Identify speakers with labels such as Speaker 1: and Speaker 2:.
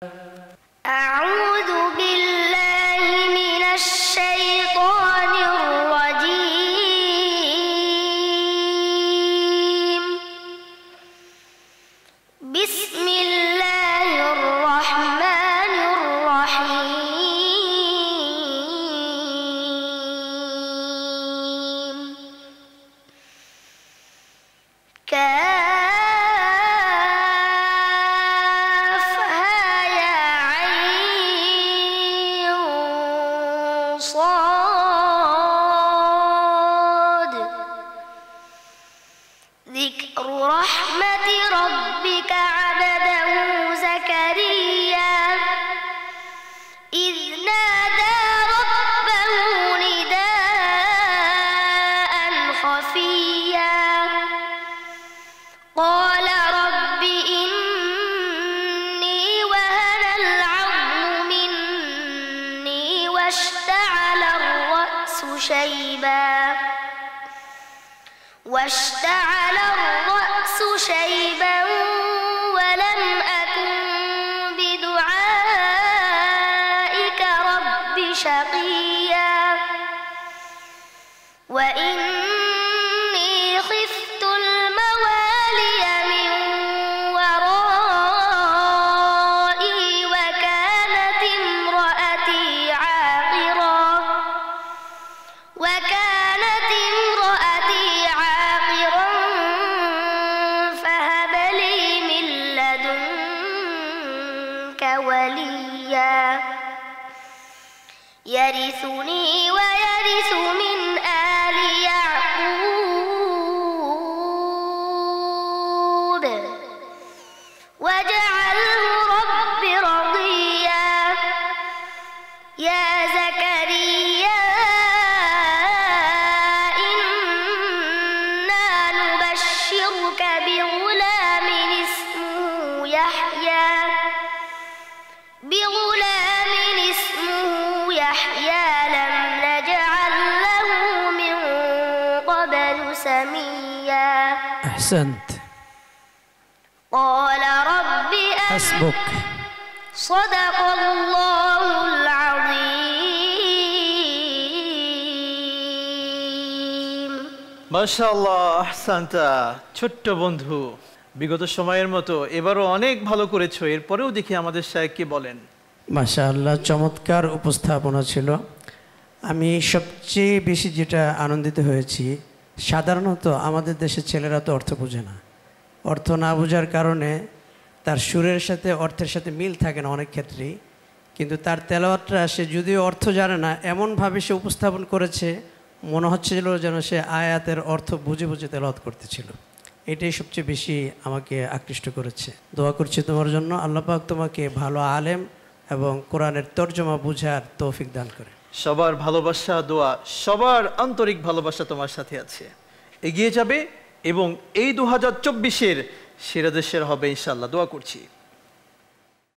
Speaker 1: أعوذ بالله من الشيطان الرجيم بسم الله الرحمن الرحيم صاد ذكر رحمة ربك عبده زكريا إذ نادى ربه نداء خفيا قال رب إني وهن العظم مني واشتعل الرأس شيبا ولم أكن بدعائك رب شقيا وإني خفت الموالي من ورائي وكانت امرأتي عاقرا فهب لي من لدنك وليا يرثني ويرث من آل يعقوب واجعله رب رضيا يا زكريا إنا نبشرك بغلام اسمه يحيى لم نجعل له من قبل سميا
Speaker 2: أحسنت.
Speaker 1: قال رب
Speaker 2: حسبك.
Speaker 1: صدق الله العظيم
Speaker 3: মাশাআল্লাহ আহসানতা। ছোট্ট বন্ধু, বিগত সময়ের মতো এবারও অনেক ভালো করেছো। এরপরেও দেখি আমাদের শায়েখ কি বলেন।
Speaker 2: মাশাআল্লাহ, চমৎকার উপস্থাপনা ছিল। আমি সবচেয়ে বেশি যেটা আনন্দিত হয়েছি, সাধারণত আমাদের দেশের ছেলেরা তো অর্থ বোঝে না। অর্থ না বোঝার কারণে তার সুরের সাথে অর্থের সাথে মিল থাকে না অনেক ক্ষেত্রেই, কিন্তু তার তেলাওয়াতটা সে যদিও অর্থ জানে না, এমনভাবে সে উপস্থাপন করেছে মনে হচ্ছিল যেন সে আয়াতের অর্থ বুঝে বুঝে তেলাওয়াত করতেছিল। এটাই সবচেয়ে বেশি আমাকে আকৃষ্ট করেছে। দোয়া করছি তোমার জন্য, আল্লাহ পাক তোমাকে ভালো আলেম এবং কোরআনের তর্জমা বুঝার তৌফিক দান করে।
Speaker 3: সবার ভালোবাসা, দোয়া, সবার আন্তরিক ভালোবাসা তোমার সাথে আছে, এগিয়ে যাবে এবং এই 2024-এর সেরা দেশের হবে ইনশাআল্লাহ। দোয়া করছি।